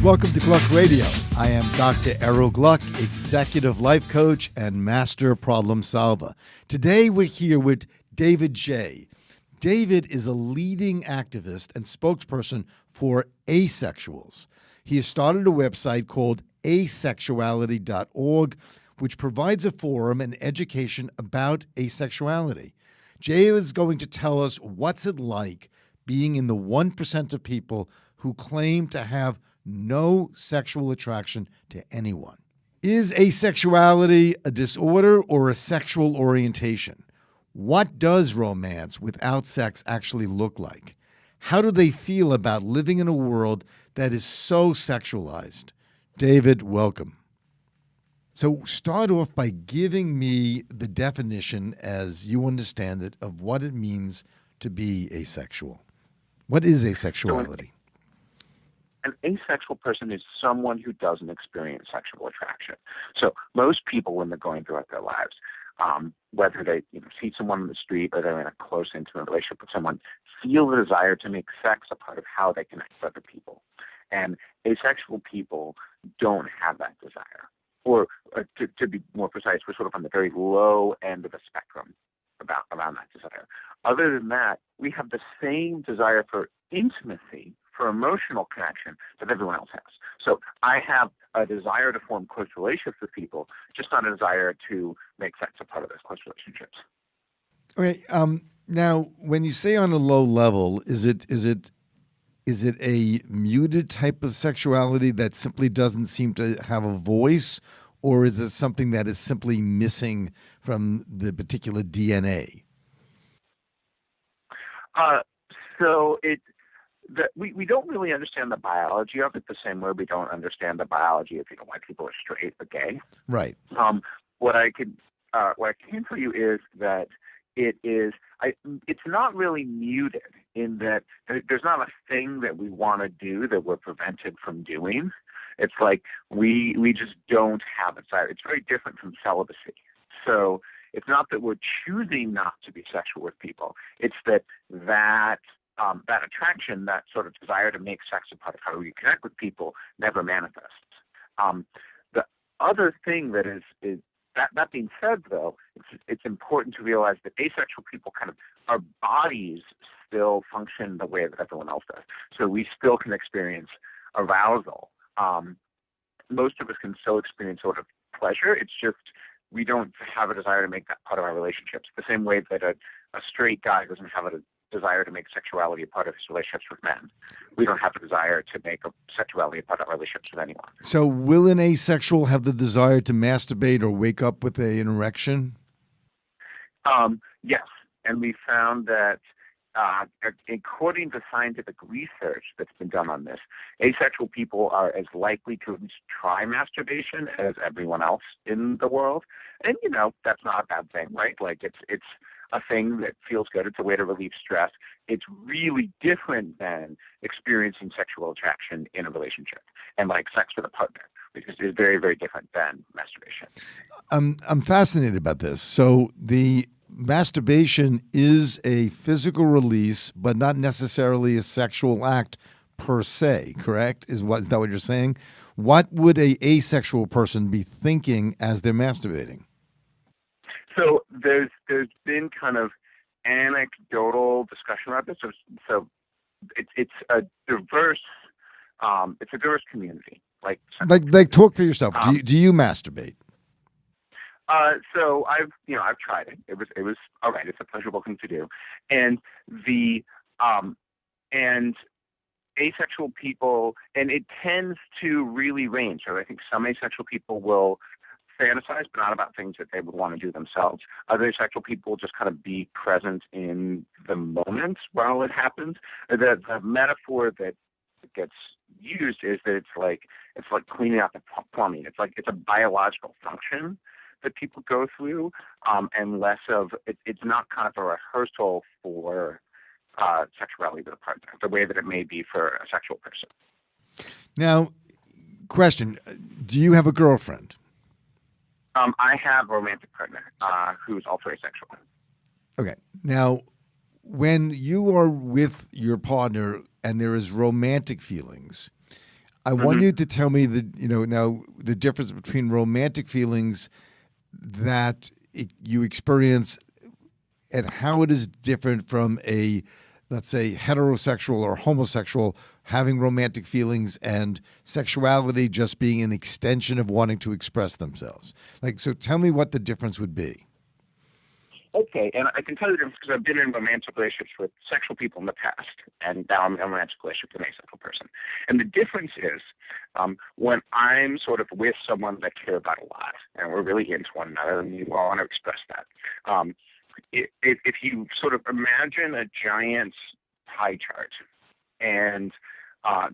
Welcome to Gluck Radio. I am Dr. Errol Gluck, executive life coach and master problem solver. Today we're here with David J. David is a leading activist and spokesperson for Asexuals. He has started a website called Asexuality.org, which provides a forum and education about asexuality. Jay is going to tell us what's it like being in the 1% of people who claim to have no sexual attraction to anyone. Is asexuality a disorder or a sexual orientation? What does romance without sex actually look like? How do they feel about living in a world that is so sexualized? David, welcome. So start off by giving me the definition, as you understand it, of what it means to be asexual. What is asexuality? An asexual person is someone who doesn't experience sexual attraction. So most people, when they're going throughout their lives, whether they see someone on the street or they're in a close, intimate relationship with someone, feel the desire to make sex a part of how they connect with other people. And asexual people don't have that desire. Or to be more precise, we're sort of on the very low end of the spectrum around that desire. Other than that, we have the same desire for intimacy, for emotional connection that everyone else has. So I have a desire to form close relationships with people, just not a desire to make sex a part of those close relationships. Okay. Now, when you say on a low level, is it a muted type of sexuality that simply doesn't seem to have a voice, or is it something that is simply missing from the particular DNA? We don't really understand the biology of it the same way we don't understand the biology of why people are straight or gay. Right. What I can tell you is that it's not really muted in that there's not a thing that we want to do that we're prevented from doing. It's like we just don't have a desire. It's very different from celibacy. So it's not that we're choosing not to be sexual with people. It's that attraction, that sort of desire to make sex a part of how we connect with people, never manifests. The other thing that is that being said, though, it's important to realize that asexual people our bodies still function the way that everyone else does. So we still can experience arousal. Most of us can still experience sort of pleasure. It's just we don't have a desire to make that part of our relationships. The same way that a straight guy doesn't have a desire to make sexuality a part of his relationships with men. We don't have a desire to make sexuality a part of our relationships with anyone. So will an asexual have the desire to masturbate or wake up with an erection? Yes. And we found that according to scientific research that's been done on this, asexual people are as likely to at least try masturbation as everyone else in the world. And, that's not a bad thing, right? Like it's a thing that feels good. It's a way to relieve stress. It's really different than experiencing sexual attraction in a relationship and like sex with a partner, because it's very, very different than masturbation. I'm fascinated about this. So the masturbation is a physical release, but not necessarily a sexual act per se, correct? Is that what you're saying? What would an asexual person be thinking as they're masturbating? So there's been kind of anecdotal discussion about this. So it's a diverse community. Like talk for yourself. Do you masturbate? So I've tried it. It was all right. It's a pleasurable thing to do, and and asexual people, and it tends to really range. So I think some asexual people will fantasize, but not about things that they would want to do themselves. Other asexual people just kind of be present in the moment while it happens. The metaphor that gets used is that it's like cleaning out the plumbing. It's a biological function that people go through, and less of it's not kind of a rehearsal for sexuality with a partner, the way that it may be for a sexual person. Now, question: do you have a girlfriend? I have a romantic partner who's also asexual. Okay. Now, when you are with your partner and there is romantic feelings, I want you to tell me now the difference between romantic feelings that you experience and how it is different from a, let's say, heterosexual or homosexual having romantic feelings and sexuality just being an extension of wanting to express themselves. So tell me what the difference would be. Okay, and I can tell you the difference because I've been in romantic relationships with sexual people in the past, and now I'm in a romantic relationship with an asexual person. And the difference is when I'm sort of with someone that I care about a lot, and we're really into one another, and you all want to express that. If you sort of imagine a giant pie chart, and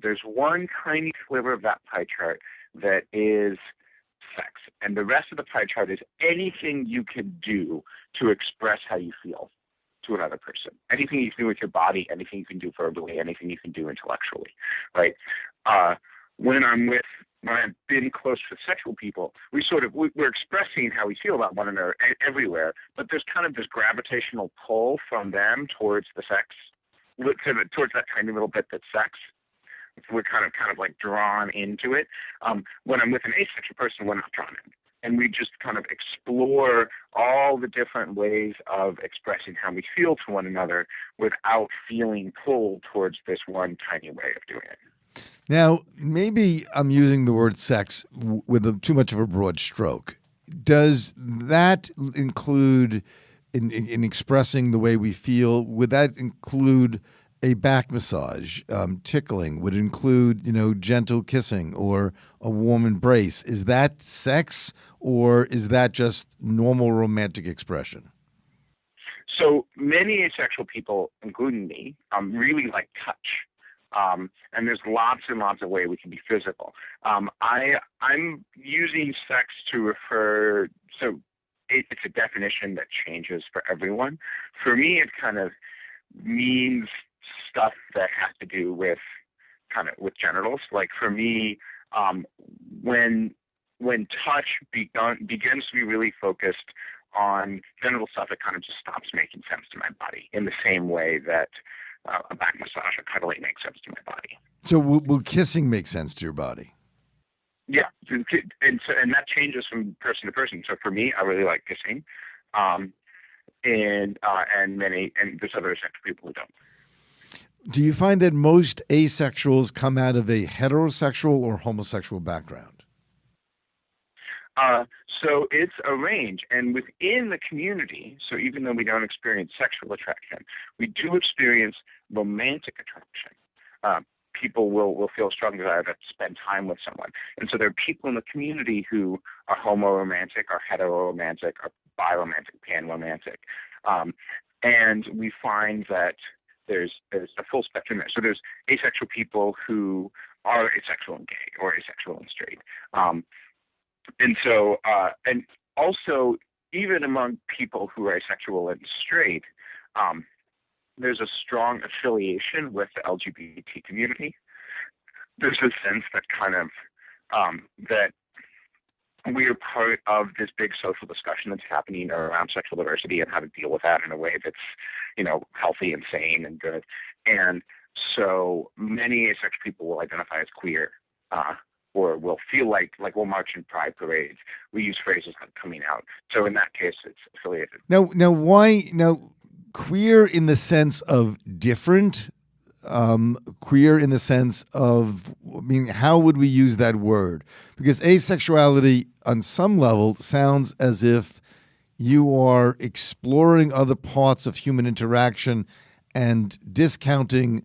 there's one tiny sliver of that pie chart that is sex, and the rest of the pie chart is anything you can do to express how you feel to another person. Anything you can do with your body, anything you can do verbally, anything you can do intellectually, right? When I've been close with sexual people, we're expressing how we feel about one another everywhere, but there's kind of this gravitational pull from them towards the sex, towards that tiny little bit that's sex. We're kind of like drawn into it. When I'm with an asexual person, we're not drawn in. And we just kind of explore all the different ways of expressing how we feel to one another without feeling pulled towards this one tiny way of doing it. Now, maybe I'm using the word sex with too much of a broad stroke. Does that include, in expressing the way we feel, would that include a back massage, tickling? Would it include, gentle kissing or a warm embrace? Is that sex, or is that just normal romantic expression? So many asexual people, including me, really like touch. And there's lots and lots of ways we can be physical. I'm using sex to refer, so it's a definition that changes for everyone. For me, it kind of means stuff that has to do with genitals. Like for me, when touch begins to be really focused on genital stuff, it kind of just stops making sense to my body in the same way that a back massage or cuddling makes sense to my body. So will kissing make sense to your body? Yeah, and that changes from person to person. So for me, I really like kissing, and there's other asexual people who don't. Do you find that most asexuals come out of a heterosexual or homosexual background? So it's a range, and within the community, so even though we don't experience sexual attraction, we do experience romantic attraction. People will feel a strong desire to spend time with someone. And so there are people in the community who are homoromantic, are heteroromantic, are biromantic, panromantic. And we find that there's a full spectrum there. So there's asexual people who are asexual and gay, or asexual and straight. And also, even among people who are asexual and straight, there's a strong affiliation with the LGBT community. There's a sense that that we are part of this big social discussion that's happening around sexual diversity and how to deal with that in a way that's, healthy and sane and good. And so many asexual people will identify as queer, or will feel like we'll march in pride parades. We use phrases like coming out. So in that case, it's affiliated. Now, why? Now, queer in the sense of different, queer in the sense of, how would we use that word? Because asexuality, on some level, sounds as if you are exploring other parts of human interaction and discounting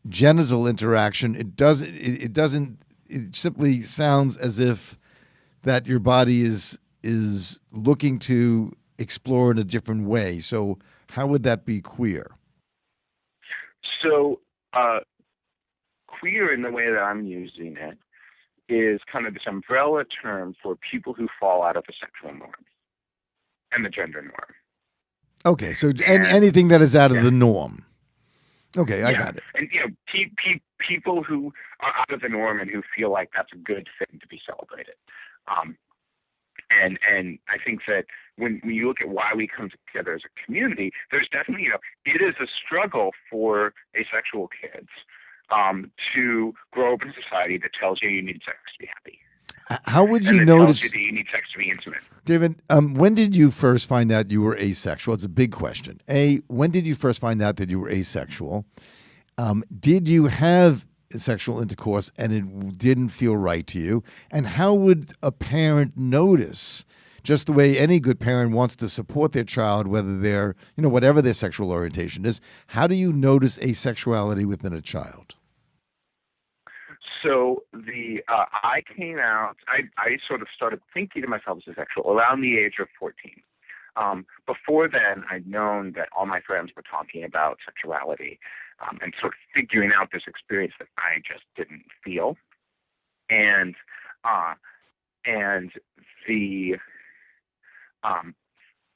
genital interaction. It simply sounds as if that your body is looking to explore in a different way. So how would that be queer? So queer, in the way that I'm using it, is kind of this umbrella term for people who fall out of the sexual norm and the gender norm. Okay, so anything that is out of the norm. Okay, yeah. I got it. And people who are out of the norm and who feel like that's a good thing to be celebrated. And I think that when you look at why we come together as a community, there's definitely, it is a struggle for asexual kids to grow up in a society that tells you you need sex to be happy, How would and you that tells you notice, that you need sex to be intimate. David, when did you first find out you were asexual? It's a big question. When did you first find out that you were asexual? Did you have sexual intercourse and it didn't feel right to you? And how would a parent notice, just the way any good parent wants to support their child, whether they're, whatever their sexual orientation is, how do you notice asexuality within a child? So I came out. I sort of started thinking to myself as asexual around the age of 14. Before then, I'd known that all my friends were talking about sexuality, and sort of figuring out this experience that I just didn't feel, and and the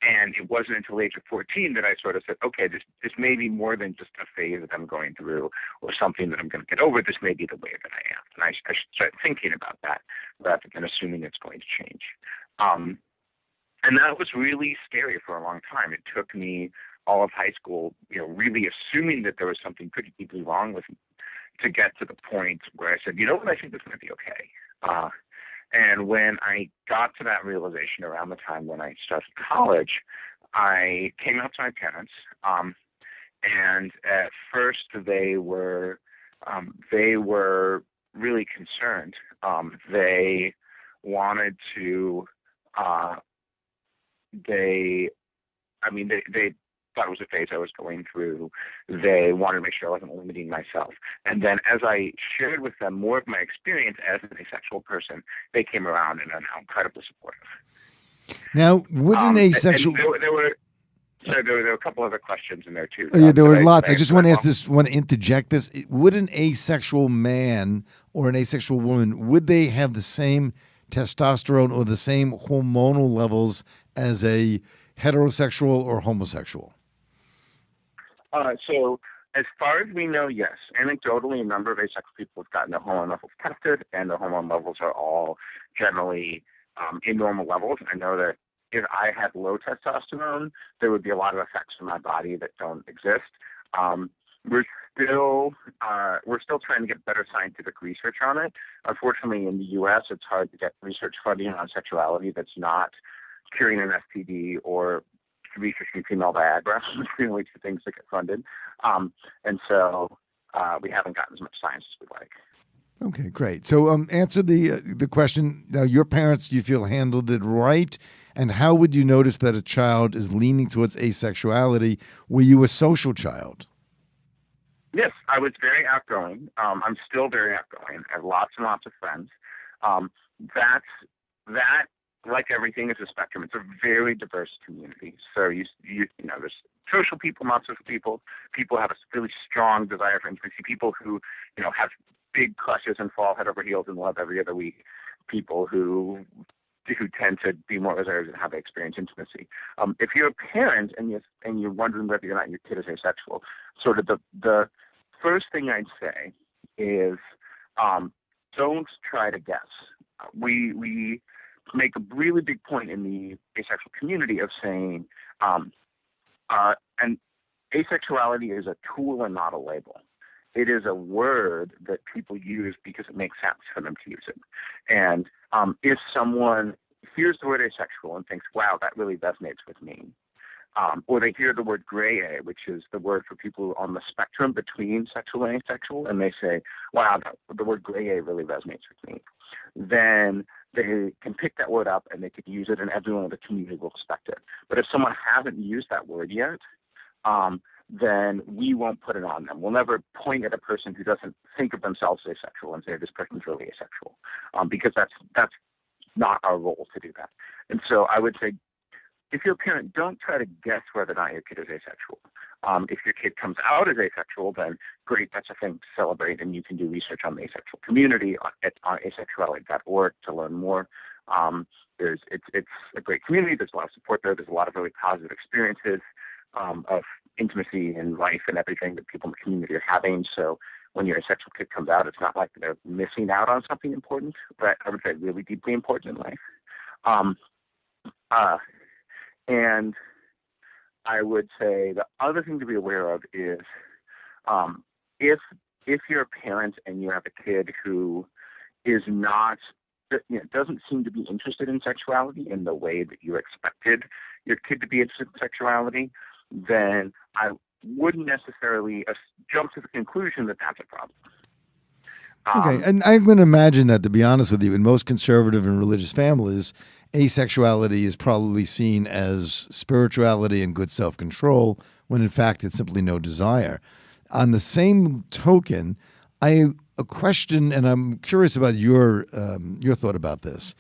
and it wasn't until the age of 14 that I sort of said, okay, this may be more than just a phase that I'm going through or something that I'm going to get over. This may be the way that I am. And I should start thinking about that rather than assuming it's going to change. And that was really scary for a long time. It took me all of high school, really assuming that there was something pretty deeply wrong with me to get to the point where I said, you know what, I think this might be okay. And when I got to that realization around the time when I started college, I came out to my parents, and at first they were really concerned. They wanted to, they thought it was a phase I was going through. They wanted to make sure I wasn't limiting myself. And then as I shared with them more of my experience as an asexual person, they came around and are now incredibly supportive. Now, wouldn't asexual... And there were a couple other questions in there too. Yeah, there were lots. I just want to interject this. Would an asexual man or an asexual woman, would they have the same testosterone or the same hormonal levels as a heterosexual or homosexual? So as far as we know, yes. Anecdotally, a number of asexual people have gotten their hormone levels tested, and their hormone levels are all generally in normal levels. I know that if I had low testosterone, there would be a lot of effects in my body that don't exist. We're still trying to get better scientific research on it. Unfortunately, in the U.S., it's hard to get research funding on sexuality that's not curing an STD or researching female Viagra. It's the only two things that get funded. And so we haven't gotten as much science as we'd like. Okay, great. So answer the question. Now, your parents, you feel, handled it right? And how would you notice that a child is leaning towards asexuality? Were you a social child? Yes, I was very outgoing. I'm still very outgoing. I have lots and lots of friends. That, like everything, is a spectrum. It's a very diverse community. So there's social people, not social people. People have a really strong desire for intimacy. People who, have big crushes and fall head over heels in love every other week. People who tend to be more reserved in how they experience intimacy. If you're a parent and you're wondering whether or not your kid is asexual, sort of the first thing I'd say is don't try to guess. We make a really big point in the asexual community of saying, and asexuality is a tool and not a label. It is a word that people use because it makes sense for them to use it. And if someone hears the word asexual and thinks, wow, that really resonates with me, or they hear the word gray A, which is the word for people on the spectrum between sexual and asexual, and they say, wow, the word gray A really resonates with me, then they can pick that word up and they can use it, and everyone in the community will respect it. But if someone hasn't used that word yet, then we won't put it on them. We'll never point at a person who doesn't think of themselves as asexual and say this person's really asexual, because that's not our role to do that. And so I would say, if you're a parent, don't try to guess whether or not your kid is asexual. If your kid comes out as asexual, then great, that's a thing to celebrate, and you can do research on the asexual community at asexuality.org to learn more. It's a great community. There's a lot of support there. There's a lot of really positive experiences of intimacy and life and everything that people in the community are having. So when your asexual kid comes out, it's not like they're missing out on something important, but I would say really deeply important in life. And I would say the other thing to be aware of is if if you're a parent and you have a kid who is not, doesn't seem to be interested in sexuality in the way that you expected your kid to be interested in sexuality, then I wouldn't necessarily jump to the conclusion that that's a problem. Okay, and I'm going to imagine that, to be honest with you, in most conservative and religious families, asexuality is probably seen as spirituality and good self-control, when in fact it's simply no desire. On the same token, a question, and I'm curious about your thought about this,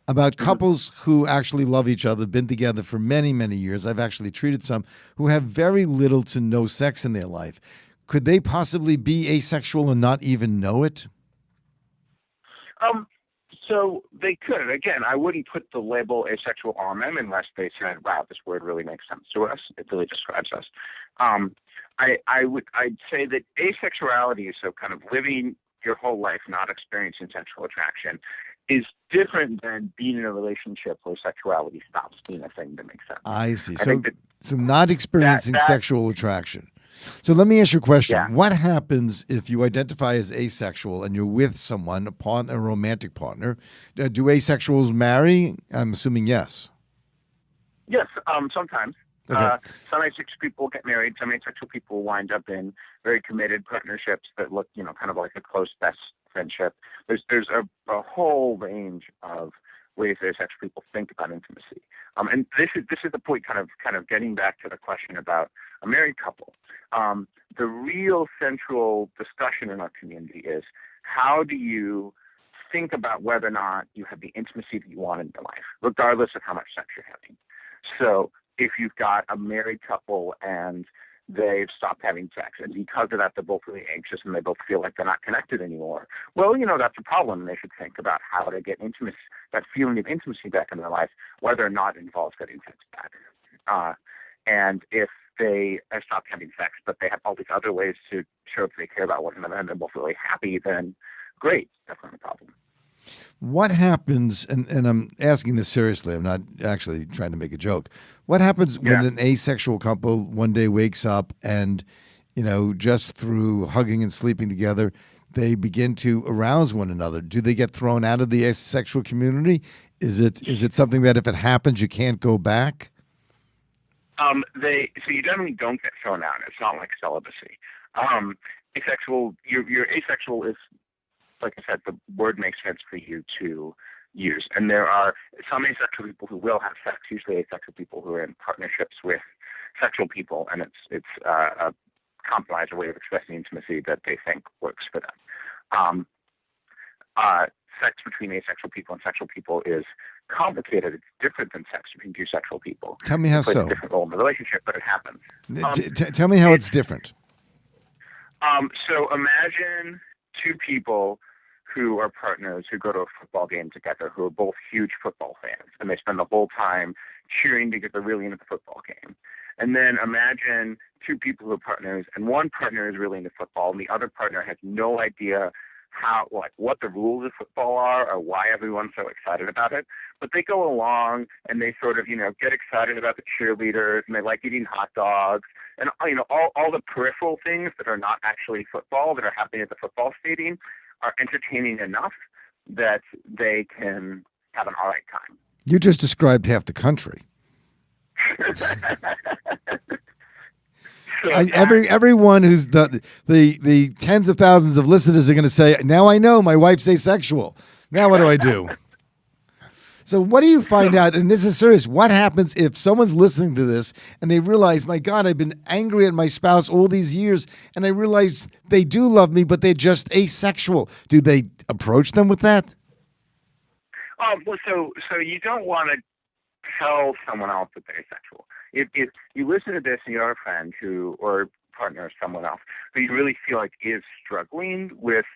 about couples who actually love each other, been together for many, many years. I've actually treated some who have very little to no sex in their life. Could they possibly be asexual and not even know it? So they could. Again, I wouldn't put the label asexual on them unless they said, "Wow, this word really makes sense to us. It really describes us." I'd say that asexuality, so kind of living your whole life not experiencing sexual attraction, is different than being in a relationship where sexuality stops being a thing that makes sense. I see. I think that So not experiencing that sexual attraction. So let me ask you a question. Yeah. What happens if you identify as asexual and you're with someone, a partner, a romantic partner? Do asexuals marry? I'm assuming yes. Yes, sometimes. Okay. Some asexual people get married. Some asexual people wind up in very committed partnerships that look, kind of like a close best friendship. There's a whole range of ways that asexual people think about intimacy. And this is the point, kind of getting back to the question about a married couple. The real central discussion in our community is, how do you think about whether or not you have the intimacy that you want in your life, regardless of how much sex you're having. So if you've got a married couple and they've stopped having sex, and because of that they're both really anxious and they both feel like they're not connected anymore, well, that's a problem, and they should think about how to get intimacy, that feeling of intimacy back in their life, whether or not it involves getting sex back. And if they have stopped having sex, but they have all these other ways to show that they care about one another and they're both really happy, then great, that's not a problem. What happens, and I'm asking this seriously, I'm not actually trying to make a joke. What happens when an asexual couple one day wakes up and, just through hugging and sleeping together, they begin to arouse one another? Do they get thrown out of the asexual community? Is it something that if it happens, you can't go back? So you definitely don't get thrown out. It's not like celibacy. Asexual, you're asexual is, like I said, the word makes sense for you to use. And there are some asexual people who will have sex, usually asexual people who are in partnerships with sexual people, and it's a compromise, a way of expressing intimacy that they think works for them. Sex between asexual people and sexual people is complicated. It's different than sex between two sexual people. Tell me how it plays so. a different role in the relationship, but it happens. Tell me how it's different. So imagine two people who are partners who go to a football game together, who are both huge football fans, and they spend the whole time cheering to get really into the football game. And then imagine two people who are partners, and one partner is really into football, and the other partner has no idea what the rules of football are or why everyone's so excited about it. But they go along and they sort of, get excited about the cheerleaders, and they like eating hot dogs, and all the peripheral things that are not actually football that are happening at the football stadium are entertaining enough that they can have an all right time. You just described half the country. Everyone who's the tens of thousands of listeners are going to say, now I know my wife's asexual. Now what do I do? So what do you find out? And this is serious. What happens if someone's listening to this and they realize, my God, I've been angry at my spouse all these years, and I realize they do love me, but they're just asexual. Do they approach them with that? Well, so you don't want to tell someone else that they're asexual. If you listen to this and you have a friend or partner or someone else who you really feel like is struggling with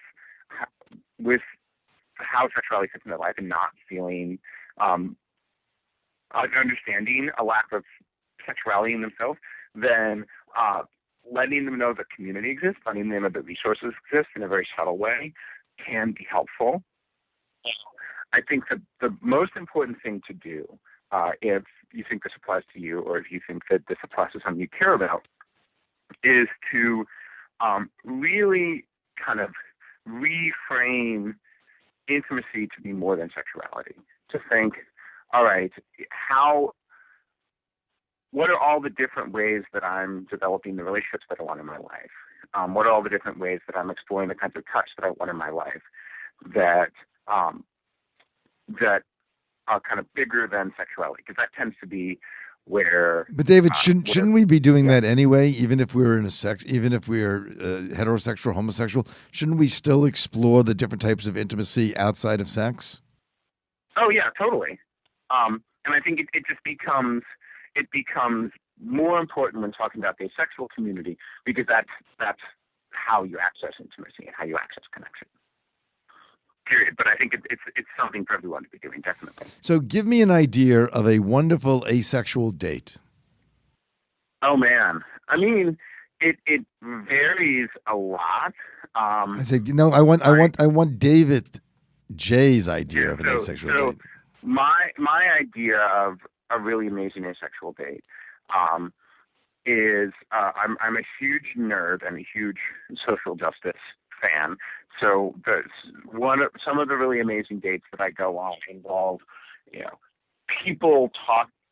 how sexuality fits in their life and not feeling understanding a lack of sexuality in themselves, then letting them know that community exists, letting them know that resources exist in a very subtle way can be helpful. I think that the most important thing to do, if you think this applies to you or if you think that this applies to something you care about, is to really kind of reframe intimacy to be more than sexuality. To think, all right, what are all the different ways that I'm developing the relationships that I want in my life? What are all the different ways that I'm exploring the kinds of touch that I want in my life that that are kind of bigger than sexuality? Because that tends to be where. But David, shouldn't we be doing yeah. that anyway? Even if we're even if we're heterosexual, homosexual, shouldn't we still explore the different types of intimacy outside of sex? Oh yeah, totally. And I think it just becomes more important when talking about the asexual community, because that's how you access intimacy and how you access connection. Period. But I think it's something for everyone to be doing, definitely. So give me an idea of a wonderful asexual date. Oh man, I mean, it varies a lot. I said, I want David J's idea of an asexual date. My idea of a really amazing asexual date is I'm a huge nerd and a huge social justice fan. So some of the really amazing dates that I go on involve, people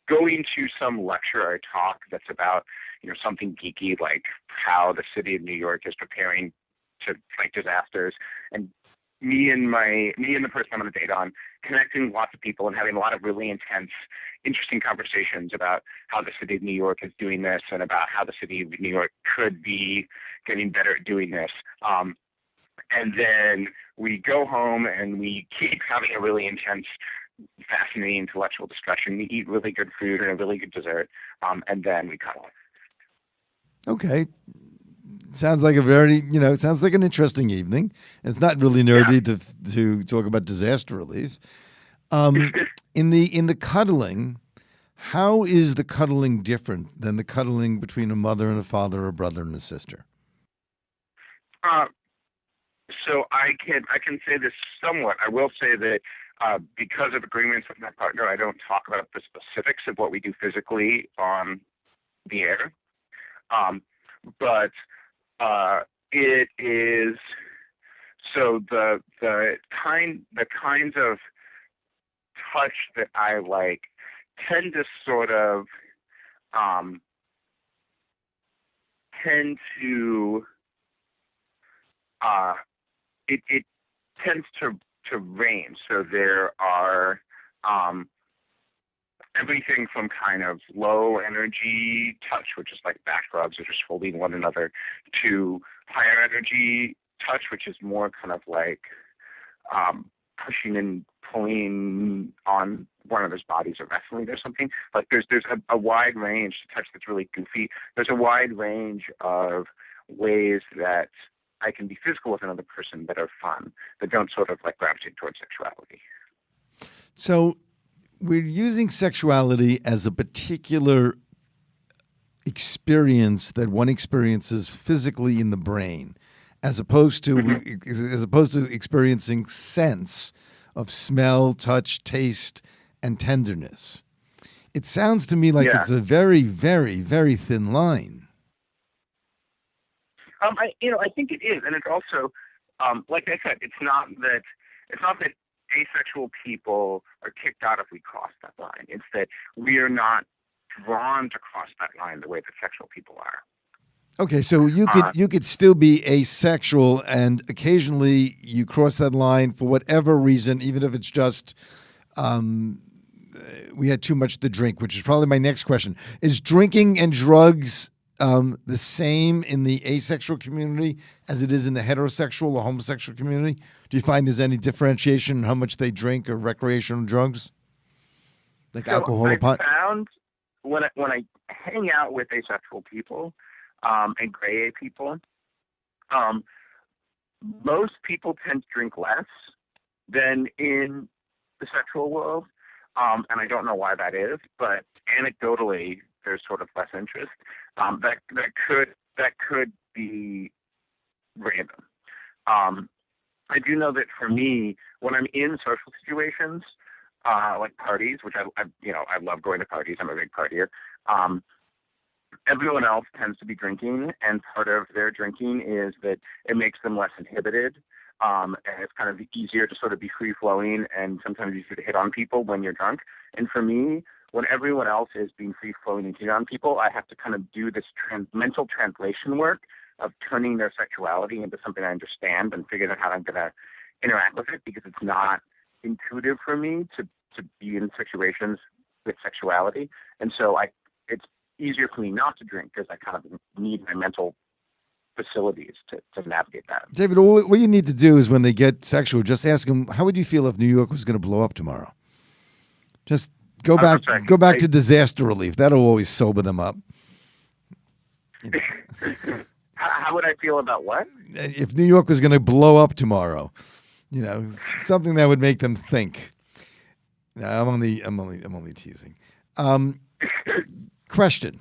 going to some lecture or talk that's about, something geeky, like how the city of New York is preparing to fight disasters, and me and the person I'm on a date on connecting with lots of people and having a lot of really intense, interesting conversations about how the city of New York is doing this and about how the city of New York could be getting better at doing this. And then we go home and we keep having a really intense, fascinating intellectual discussion. We eat really good food and a really good dessert, and then we cuddle. Okay. Sounds like sounds like an interesting evening. It's not really nerdy to talk about disaster relief. In the cuddling, how is the cuddling different than the cuddling between a mother and a father, or a brother and a sister? So I can say this somewhat. I will say that because of agreements with my partner, I don't talk about the specifics of what we do physically on the air. But it is so the kinds of touch that I like tend to sort of it tends to range. So there are everything from kind of low energy touch, which is like back rubs or just holding one another, to higher energy touch, which is more kind of like pushing and pulling on one another's bodies or wrestling or something. Like there's a wide range to touch that's really goofy. There's a wide range of ways that I can be physical with another person that are fun, that don't sort of like gravitate towards sexuality. So we're using sexuality as a particular experience that one experiences physically in the brain, as opposed to experiencing sense of smell, touch, taste, and tenderness. It sounds to me like it's a very, very, very thin line. I think it is, and it's also, like I said, it's not that asexual people are kicked out if we cross that line. It's that we are not drawn to cross that line the way that sexual people are. Okay, so you could still be asexual, and occasionally you cross that line for whatever reason, even if it's just we had too much to drink, which is probably my next question. Is drinking and drugs the same in the asexual community as it is in the heterosexual or homosexual community? Do you find there's any differentiation in how much they drink or recreational drugs, like alcohol or pot? I found when I hang out with asexual people and gray A people, most people tend to drink less than in the sexual world, and I don't know why that is, but anecdotally, there's sort of less interest. That could be random. I do know that for me, when I'm in social situations, like parties, which I love going to parties. I'm a big partier. everyone else tends to be drinking, and part of their drinking is that it makes them less inhibited. And it's kind of easier to sort of be free-flowing and sometimes easier to hit on people when you're drunk. And for me, when everyone else is being free-flowing and hitting on people, I have to kind of do this mental translation work of turning their sexuality into something I understand and figuring out how I'm going to interact with it, because it's not intuitive for me to be in situations with sexuality. And so it's easier for me not to drink because I kind of need my mental facilities to navigate that. David, what you need to do is when they get sexual, just ask them, how would you feel if New York was going to blow up tomorrow? Just go back to disaster relief. That'll always sober them up. You know. How would I feel about what? If New York was going to blow up tomorrow, you know, something that would make them think. No, I'm only teasing. Question.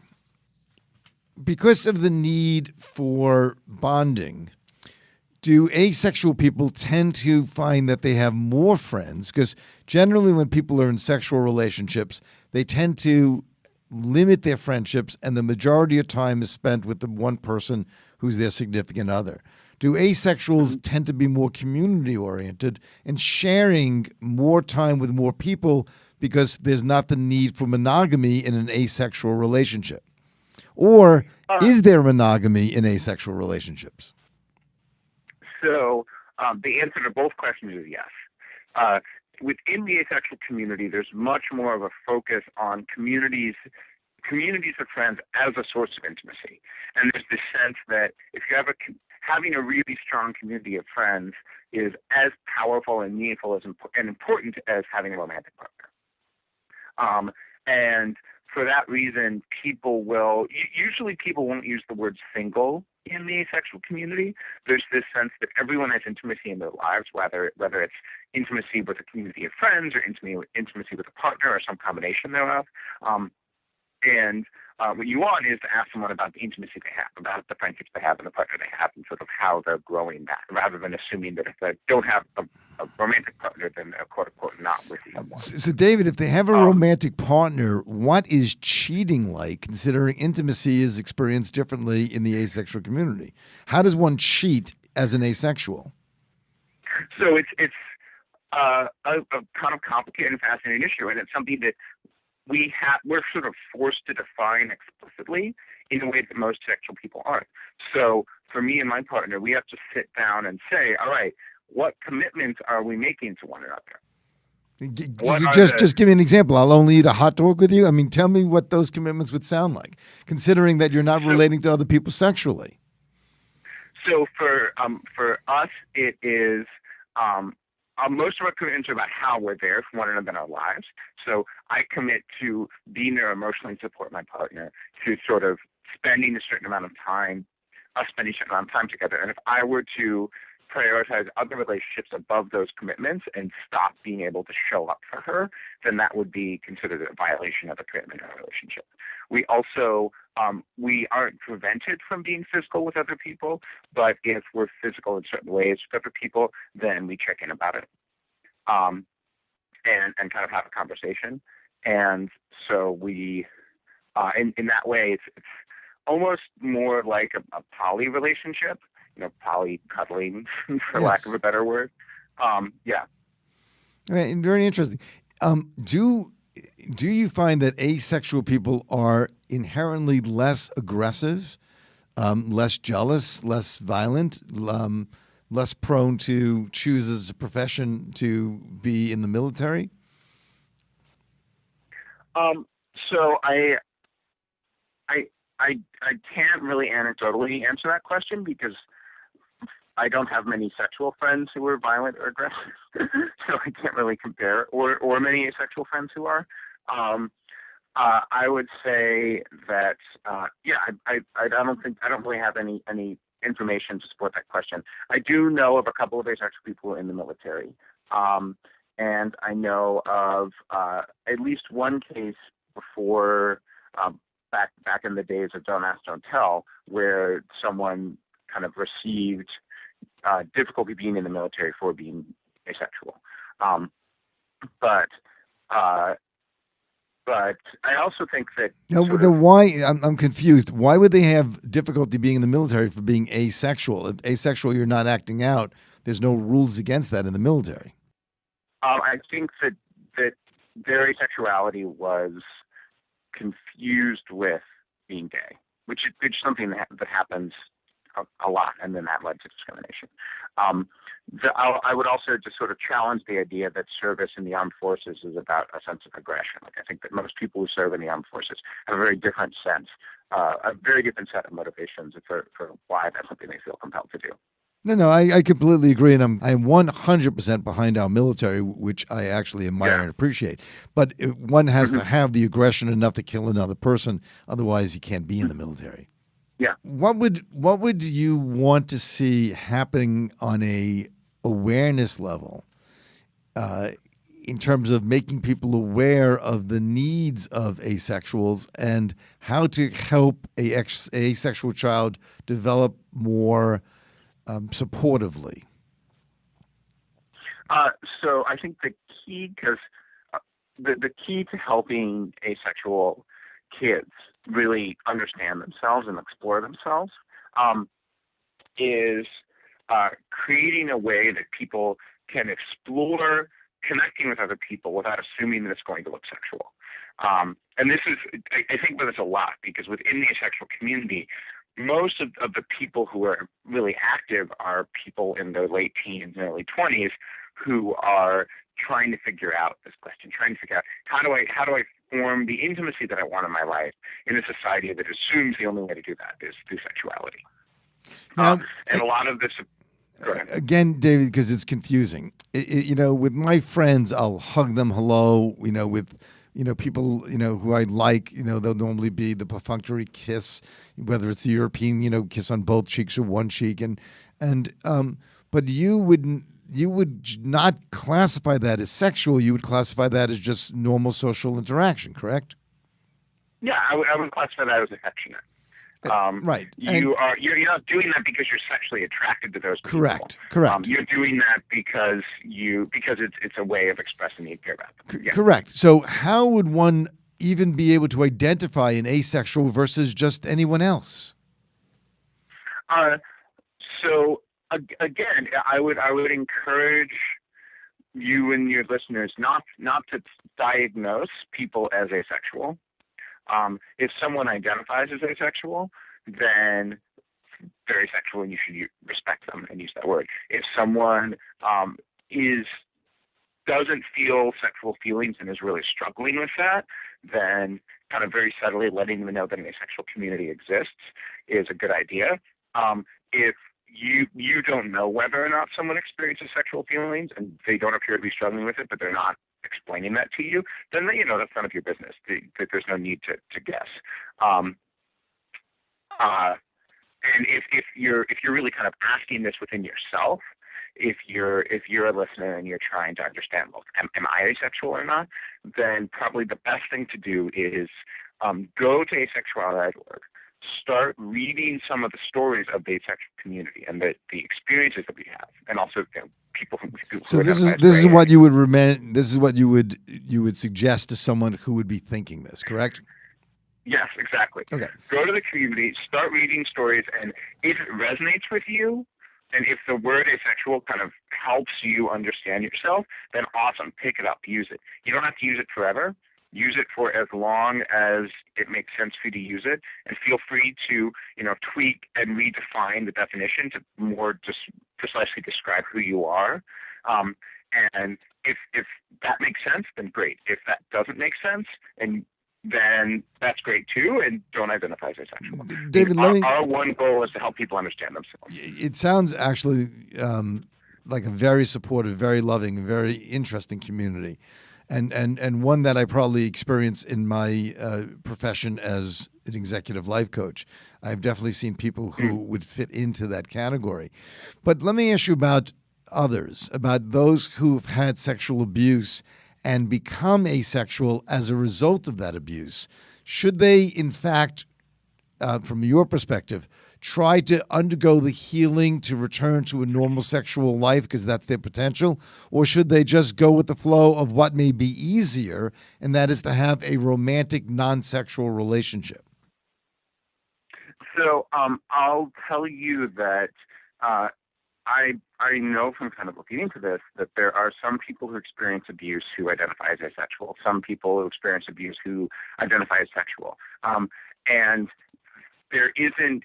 Because of the need for bonding, do asexual people tend to find that they have more friends? Because generally when people are in sexual relationships, they tend to limit their friendships, and the majority of time is spent with the one person who's their significant other. Do asexuals tend to be more community-oriented and sharing more time with more people because there's not the need for monogamy in an asexual relationship? Or is there monogamy in asexual relationships? So the answer to both questions is yes. Within the asexual community, there's much more of a focus on communities of friends as a source of intimacy. And there's this sense that if you have having a really strong community of friends is as powerful and meaningful and important as having a romantic partner. And for that reason, people won't use the word single in the asexual community. There's this sense that everyone has intimacy in their lives, whether it's intimacy with a community of friends or intimacy with a partner or some combination thereof. And what you want is to ask someone about the intimacy they have, about the friendships they have and the partner they have, and sort of how they're growing that, rather than assuming that if they don't have a romantic partner, then they're quote-unquote not with someone. So, David, if they have a romantic partner, what is cheating like, considering intimacy is experienced differently in the asexual community? How does one cheat as an asexual? So it's a kind of complicated and fascinating issue, and it's something that we're sort of forced to define explicitly in a way that most sexual people aren't. So for me and my partner, we have to sit down and say, all right, what commitments are we making to one another? Just give me an example. I'll only eat a hot dog with you. I mean, tell me what those commitments would sound like, considering that you're not relating to other people sexually. So for us, it is most of our commitments are about how we're there for one another in our lives. So I commit to being there emotionally to support my partner, to sort of spending a certain amount of time together. And if I were to prioritize other relationships above those commitments and stop being able to show up for her, then that would be considered a violation of the commitment in our relationship. We also, we aren't prevented from being physical with other people, but if we're physical in certain ways with other people, then we check in about it, and kind of have a conversation. And so we, in that way, it's almost more like a poly relationship, poly cuddling, for lack of a better word. Yeah. Right, very interesting. Do you find that asexual people are inherently less aggressive, less jealous, less violent, less prone to choose as a profession to be in the military? So I can't really anecdotally answer that question because I don't have many sexual friends who are violent or aggressive, so I can't really compare, or many asexual friends who are. I would say that I don't really have any information to support that question. I do know of a couple of asexual people in the military, and I know of at least one case before back in the days of Don't Ask, Don't Tell, where someone kind of received difficulty being in the military for being asexual. But But I also think that Now, I'm confused. Why would they have difficulty being in the military for being asexual? If asexual, you're not acting out. There's no rules against that in the military. I think that their asexuality was confused with being gay, which is something that happens a lot, and then that led to discrimination. I would also just sort of challenge the idea that service in the armed forces is about a sense of aggression. Like, I think that most people who serve in the armed forces have a very different sense, a very different set of motivations for why that's something they feel compelled to do. No, I completely agree, and I'm 100% behind our military, which I actually admire and appreciate. But one has to have the aggression enough to kill another person, otherwise you can't be in the military. Yeah. What would you want to see happening on a awareness level in terms of making people aware of the needs of asexuals and how to help a asexual child develop more supportively? So I think the key, because the key to helping asexual kids really understand themselves and explore themselves is creating a way that people can explore connecting with other people without assuming that it's going to look sexual. And this is, I think about this a lot, because within the asexual community, most of the people who are really active are people in their late teens and early 20s who are trying to figure out this question, trying to figure out how do I form the intimacy that I want in my life in a society that assumes the only way to do that is through sexuality. Now, and a lot of this. Go ahead. Again, David, because it's confusing. With my friends, I'll hug them hello. With people who I like. They'll normally be the perfunctory kiss, whether it's the European kiss on both cheeks or one cheek, but you would not classify that as sexual. You would classify that as just normal social interaction, correct? Yeah, I would classify that as affectionate. Right. You're not doing that because you're sexually attracted to those people. Correct. You're doing that because it's a way of expressing that you care about them. Yeah. Correct. So how would one even be able to identify an asexual versus just anyone else? So again, I would encourage you and your listeners not to diagnose people as asexual. If someone identifies as asexual, then they're asexual, and you should respect them and use that word. If someone doesn't feel sexual feelings and is really struggling with that, then kind of very subtly letting them know that an asexual community exists is a good idea. If you don't know whether or not someone experiences sexual feelings and they don't appear to be struggling with it, but they're not explaining that to you, then that's none of your business. There's no need to guess. And if you're really kind of asking this within yourself, if you're a listener and you're trying to understand, well, am I asexual or not, then probably the best thing to do is go to asexuality.org. Start reading some of the stories of the asexual community and the experiences that we have, and also people who. So this is what you would This is what you would suggest to someone who would be thinking this, correct? Yes, exactly. Okay. Go to the community, start reading stories, and if it resonates with you, and if the word asexual kind of helps you understand yourself, then awesome, pick it up, use it. You don't have to use it forever. Use it for as long as it makes sense for you to use it, and feel free to, tweak and redefine the definition to more just precisely describe who you are. And if that makes sense, then great. If that doesn't make sense, then that's great too, and don't identify as asexual. David, our one goal is to help people understand themselves. It sounds actually like a very supportive, very loving, very interesting community. And one that I probably experience in my profession as an executive life coach. I've definitely seen people who would fit into that category. But let me ask you about others, about those who've had sexual abuse and become asexual as a result of that abuse. Should they, in fact, from your perspective, try to undergo the healing to return to a normal sexual life because that's their potential? Or should they just go with the flow of what may be easier, and that is to have a romantic, non-sexual relationship? So I'll tell you that I know from kind of looking into this that there are some people who experience abuse who identify as asexual, some people who experience abuse who identify as sexual, and there isn't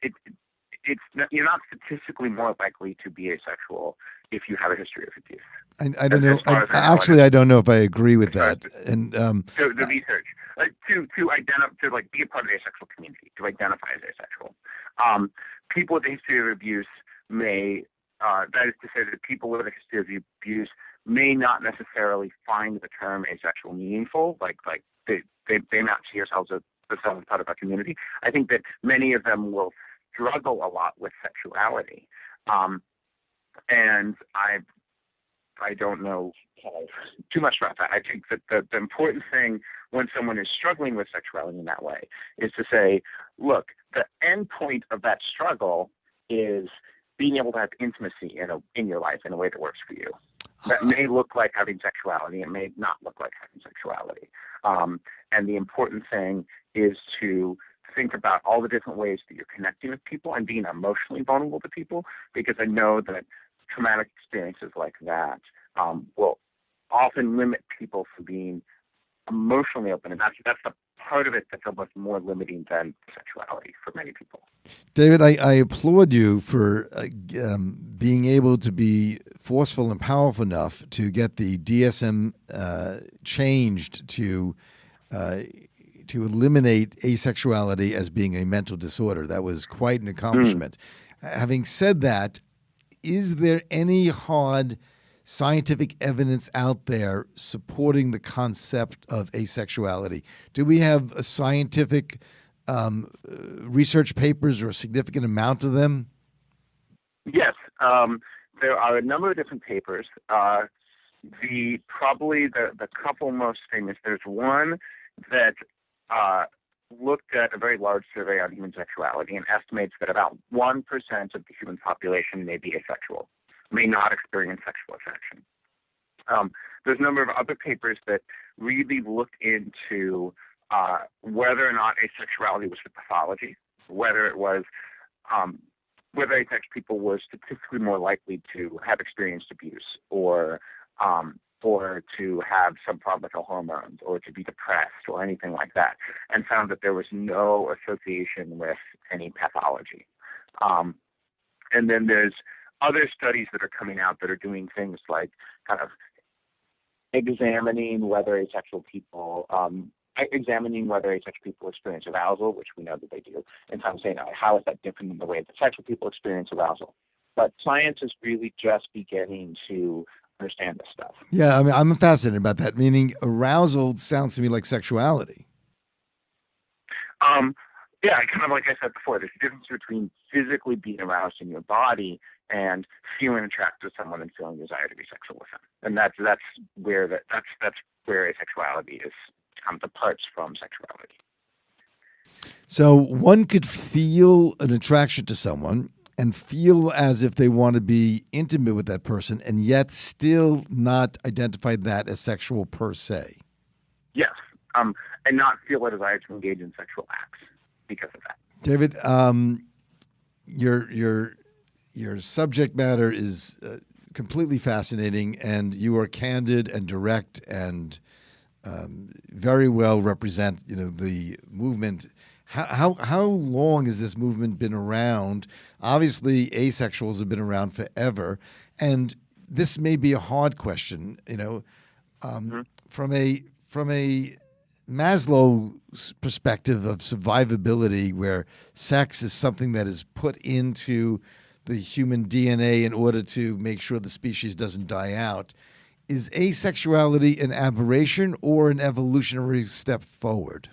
you're not statistically more likely to be asexual if you have a history of abuse. I don't know. Actually, I don't know if I agree with that. And the research to identify, to like be a part of the asexual community, to identify as asexual. People with a history of abuse may, that is to say that people with a history of abuse may not necessarily find the term asexual meaningful. Like they not see themselves as part of our community. I think that many of them will struggle a lot with sexuality, and I don't know too much about that. I think that the important thing when someone is struggling with sexuality in that way is to say, look, the end point of that struggle is being able to have intimacy in your life in a way that works for you. That may look like having sexuality. It may not look like having sexuality. And the important thing is to think about all the different ways that you're connecting with people and being emotionally vulnerable to people, because I know that traumatic experiences like that will often limit people from being emotionally open, and that's the part of it that's almost more limiting than sexuality for many people. David, I applaud you for being able to be forceful and powerful enough to get the DSM changed to eliminate asexuality as being a mental disorder. That was quite an accomplishment. Having said that, is there any hard scientific evidence out there supporting the concept of asexuality? Do we have a scientific research papers or a significant amount of them? Yes, there are a number of different papers. Probably the couple most famous. There's one that looked at a very large survey on human sexuality and estimates that about 1% of the human population may be asexual, may not experience sexual attraction. There's a number of other papers that really looked into whether or not asexuality was a pathology, whether it was whether asexual people were statistically more likely to have experienced abuse or to have some problem with their hormones or to be depressed or anything like that, and found that there was no association with any pathology. And then there's other studies that are coming out that are doing things like kind of examining whether asexual people experience arousal, which we know that they do, and kind of saying, how is that different than the way that sexual people experience arousal? But science is really just beginning to understand this stuff. Yeah, I mean, I'm fascinated about that, meaning arousal sounds to me like sexuality. Yeah, kind of like I said before, there's a difference between physically being aroused in your body and feeling attracted to someone and feeling desire to be sexual with them, and that's where asexuality is departs from sexuality. So one could feel an attraction to someone and feel as if they want to be intimate with that person, and yet still not identify that as sexual per se. Yes, and not feel a desire to engage in sexual acts because of that. David, your subject matter is completely fascinating, and you are candid and direct and very well represent the movement. How long has this movement been around? Obviously, asexuals have been around forever, and this may be a hard question. From a Maslow's perspective of survivability, where sex is something that is put into the human DNA in order to make sure the species doesn't die out. Is asexuality an aberration or an evolutionary step forward?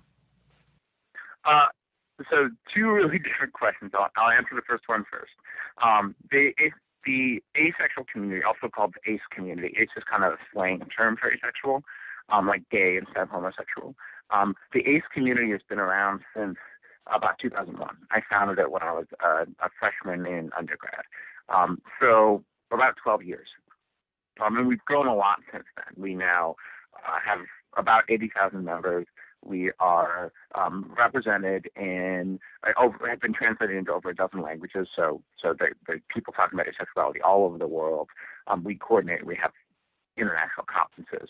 So two really different questions. I'll answer the first one first. The asexual community, also called the ace community, ace is kind of a slang term for asexual, like gay instead of homosexual. The ace community has been around since about 2001. I founded it when I was a freshman in undergrad. So about 12 years. And we've grown a lot since then. We now have about 80,000 members. We are represented in, have been translated into over a dozen languages. So the people talking about asexuality all over the world. We coordinate. We have international conferences.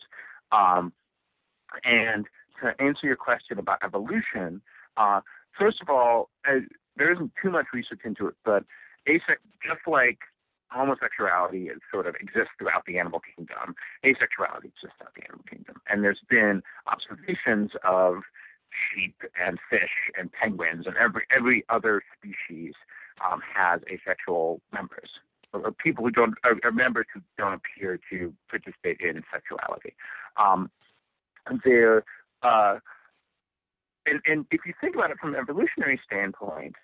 And to answer your question about evolution, first of all, there isn't too much research into it, but just like homosexuality sort of exists throughout the animal kingdom, asexuality exists throughout the animal kingdom. And there's been observations of sheep and fish and penguins, and every other species has asexual members, or people who don't, or members who don't appear to participate in sexuality. And if you think about it from an evolutionary standpoint,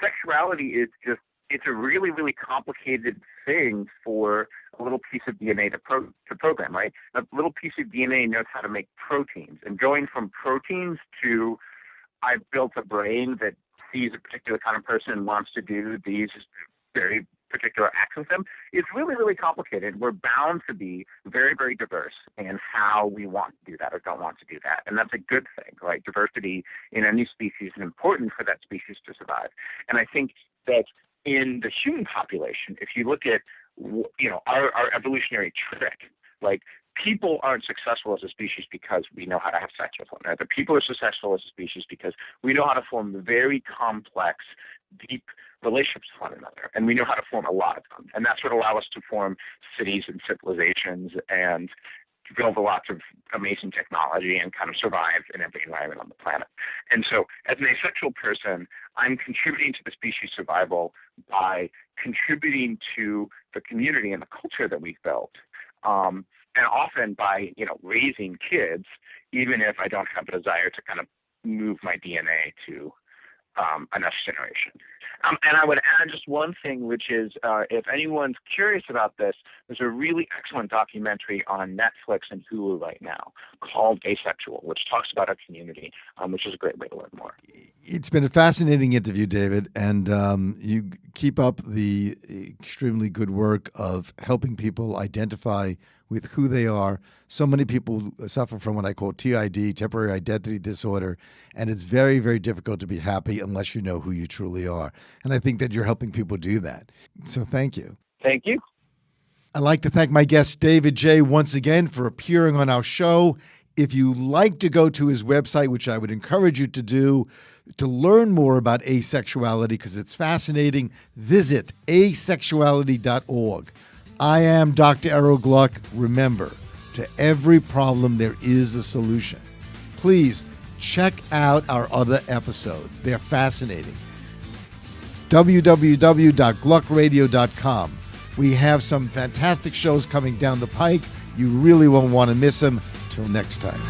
sexuality is just, it's a really, really complicated thing for a little piece of DNA to program, right? A little piece of DNA knows how to make proteins. And going from proteins to, I've built a brain that sees a particular kind of person and wants to do these very particular acts with them, is really, really complicated. We're bound to be very, very diverse in how we want to do that or don't want to do that. And that's a good thing, right? Diversity in any species is important for that species to survive. And I think that in the human population, if you look at, our evolutionary trick, like, people aren't successful as a species because we know how to have sex with one another. People are successful as a species because we know how to form very complex, deep relationships with one another, and we know how to form a lot of them. And that's what allows us to form cities and civilizations and to build lots of amazing technology and kind of survive in every environment on the planet. And so as an asexual person, I'm contributing to the species survival by contributing to the community and the culture that we've built. And often by, raising kids, even if I don't have a desire to kind of move my DNA to a next generation. And I would add just one thing, which is if anyone's curious about this, there's a really excellent documentary on Netflix and Hulu right now called Asexual, which talks about our community, which is a great way to learn more. It's been a fascinating interview, David, and you keep up the extremely good work of helping people identify with who they are. So many people suffer from what I call TID, temporary identity disorder, and it's very, very difficult to be happy unless you know who you truly are. And I think that you're helping people do that. So thank you. Thank you. I'd like to thank my guest, David J., once again for appearing on our show. If you like to go to his website, which I would encourage you to do, to learn more about asexuality, because it's fascinating, visit asexuality.org. I am Dr. Errol Gluck. Remember, to every problem there is a solution. Please check out our other episodes. They're fascinating. www.gluckradio.com. We have some fantastic shows coming down the pike. You really won't want to miss them. Till next time.